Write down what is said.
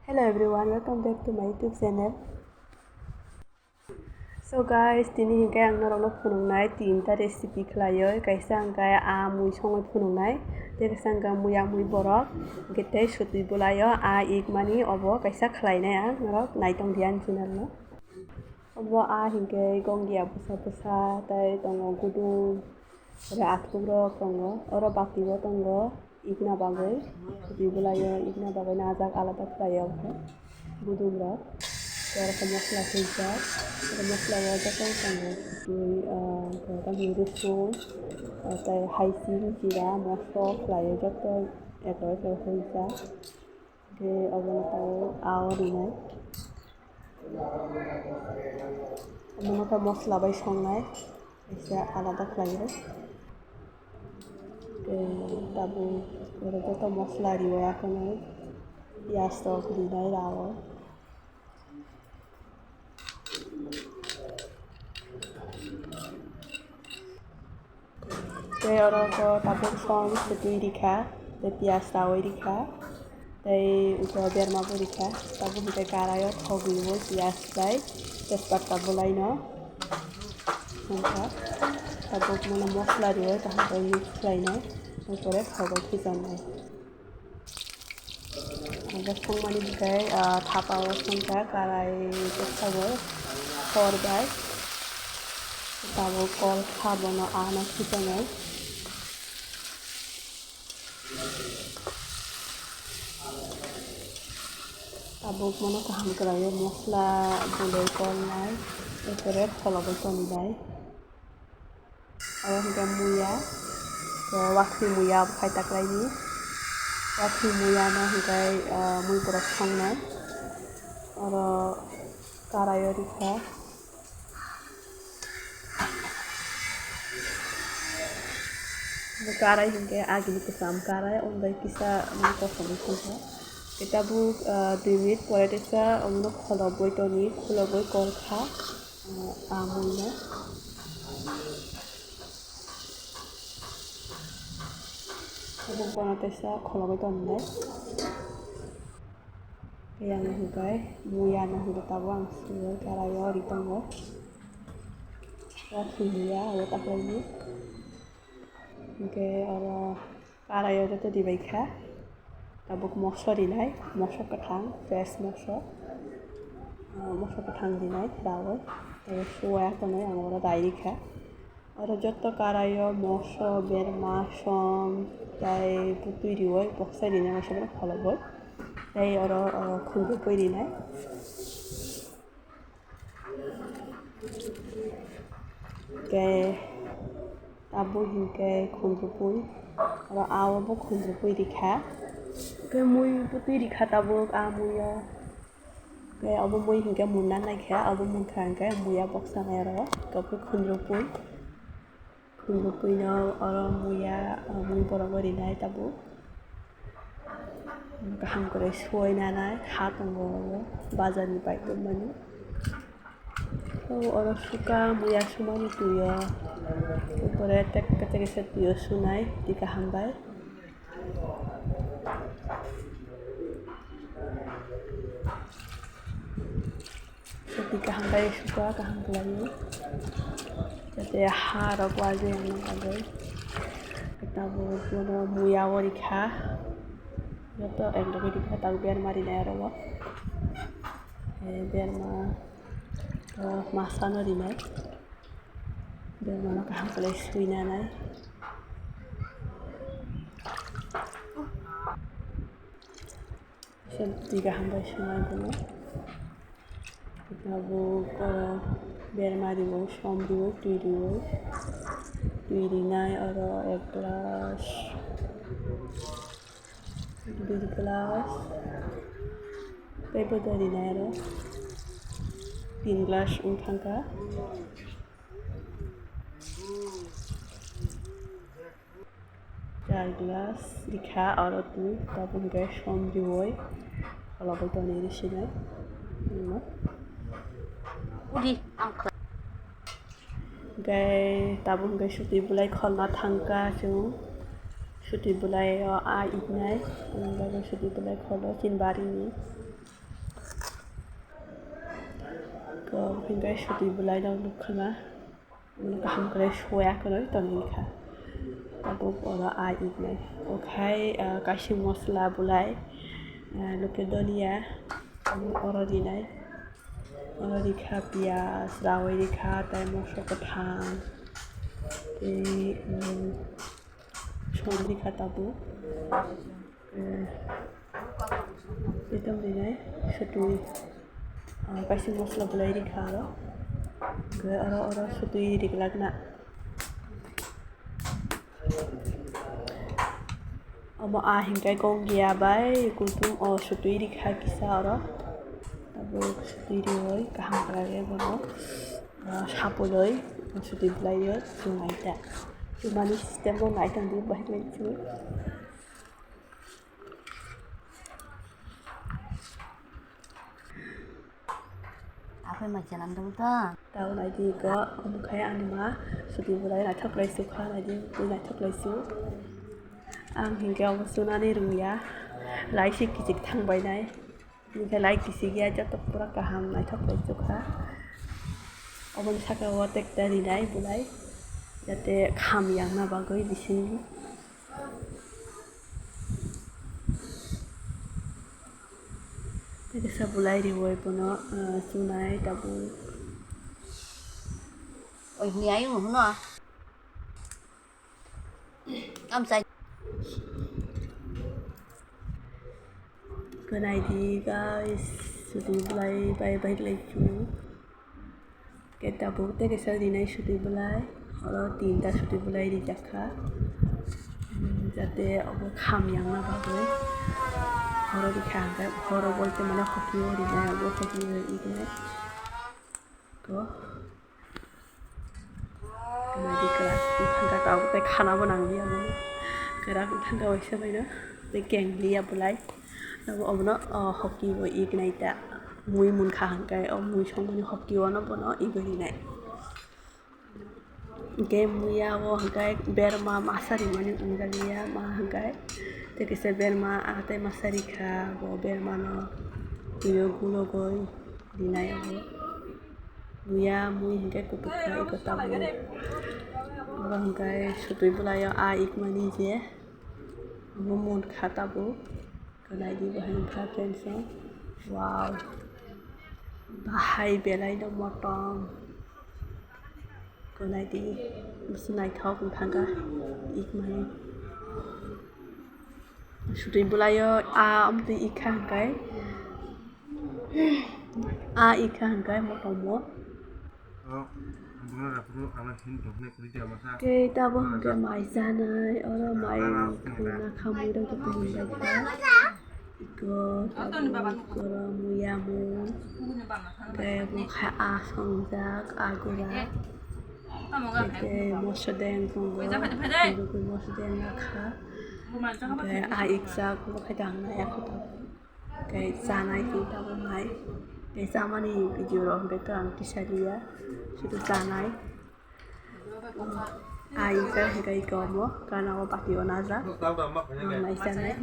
Hello everyone, welcome back to my YouTube channel. So guys, tini hingga ang narok phunungnai tinta recipe khlayo kaisa angka mui songai phunungnai kaisa angka muya mui borok gete sutui bulayo igmani obo kaisa khlainai ang narok naitong dian channel no. Obo hingga gonggia busa busa tai tongo gudung ore athurok tongo oro bakibo tongo igna bagoi sutui bulayo igna bagoi najak alada khlayo gudung rok. Ada mosla hijau, ada mosla wajah kan sama seperti rusun, atau haisi jira, mosok, layu jatuh, itu hijau. Ke orang tahu awal ini, orang tahu mosla bayi songai, bisa alada layu. Ke tabu, orang jatuh mosla riwayat kan, pias tok dinai rawol. They orang ko tabuk song setui dikha, they pias tahu dikha, they udah biar mampu dikha, tabuk kita karayo thogi wo pias day, tespat tabuk lain no, nampak, tabuk mana mosla dia, tahan mix lain no, terus thogi kisah nay. Ada song mani dikai, thapa wo song ka karai tespa wo, thor day, tabuk kol thapa no anak kisah nay. Tabuk mana kaham keraya mosla boleh kolai, ekeret kalau betul ni. Orang hingga muya, waktu muya kai tak lagi, waktu muya na hingga mui berat sangna, orang karaya dikha. Karai hingga agni kesam karai, orang kisah mui kosong kisah. Kita buk 2 minit পরে এটা অন্য খলবই Tony খলবই call খা আমুনা buk banate sa kholobai tonne yang hugai muya na huda tabang suwe karayo ritongo waktu muya ada tak lagi oke orang karayo itu dibaikha tabuk mosok dinai, mosok ketang, fresh mosok ketang dinai, dawa, terus suai atau nih yang orang dairi kah, orang jodoh karayo mosok berma som, dari putui diwoi, boxer dinai macam mana kalau boy, dari orang kundu pui dinai, ke tabuk hingga kundu pui, orang awal buk kundu pui dikah. Cái mui putih dikata buk muya cái abu mui hingga munan naik ya abu mun khang cái muya boksa nero kapu khundrupui no orang muya mui borobori nai tabu kaham kore suai nanai hat ngoro bazar ni pai tu mani so orang suka muya sumani tuyo pore tek ketek set tuyo sunai dikaham bai ketika hambai suka kaham lagi jadi harap wajah yang nangkabai kita bono muya warikha joto endok dikha tahu biar mari nero biar masano dinai biar mana kaham kalai suina nai tiga hambai sunai dulu kita buk biar mari wo som diwo tui dinai oro ek gelas paper dari nero 3 gelas untangka चार gelas dikha oro tu tabung gas som diwoi kalau betul ni sini gai tabung gai suti bulai kholna thangka chung suti bulai ignai gai suti bulai kholo chin bari ni Có hình cái số tùy bù lại đâu lúc khá mà mình có không có để xoay cái đấy tao nghĩ khá ta bố bỏ ra ai ít này ok cái gì mosla bù lại lúc cái đó đi á ở đi này ở đi khá piaz rau đi khá tay mosla cái thang thì chọn đi khá ta bố cái tâm đi này số tùy cái gì mosla bù lại đi khá đó cái ở số tùy đi cái lắc nè mà hình cái con gà bay cũng tum số tùy đi khá kỳ sao đó tapo số tùy đi rồi cả hàng cái nó sáp rồi số tùy lại rồi chung lại ta chung mà system con lại thằng đi bay lên chứ apa macam anda betul? tao lại đi có một cái ăn mà số tùy lại là thấp lại số khác lại đi lại thấp lại số ang hingga ako sunani ruya lai si kisik thang bay này nhưng cái lai kisik ya cho tập pura kaham này thấp lại chút ha ông sắc cái vợ tek dari này bù lại jate kham yang na bagoi bisin cái sa bù lại đi voi puno sunai tabu Oi, ni ayu mana? Am sai. cái này thì guys số tùy lại bay bay lại chú cái tabu cái sao đi này số tùy lại ở तीन ta số tùy lại đi chắc khá jate ông kham yang na bagoi horo di khang cái horo bolte mana hoki di na go hoki di na có cái này đi kelas di thang ka tay khana banang dia mana kerak thang ka waisa bai na de keng lia bulai nó ông nó hoki với ý cái này ta mui mun khang cái ông mui trong mình hoki nó bọn nó ý cái này game muya wo hangkai berma masari mani ungalia ma hangkai te kise berma ate masari kha wo berma no yo gulo goi dinai wo muya mui hangkai kupukha ikota wo hangkai sutui bulaya a ik mani je wo mon khata bo kanai di bahan kha pension wow bahai belai no motong cái này thì số này thao cũng thằng cả ít mà số tiền bù lại ông thì ít hàng cái ít hàng cái một đồng một cái tao vẫn cái máy ra này ở đó máy cứ là không mua đâu cho mình lại khác có tao có mua ya mua cái mua khai xong ra cũng ra cái mốt đen cũng có cái mốt đen là khá cái xa cũng có cái đằng này cái xa này thì tao có máy cái xa mà đi cái điều đó cái tao cái xa đi á sự xa này xa thì cái có mua cái nào bắt điều nào ra này xa này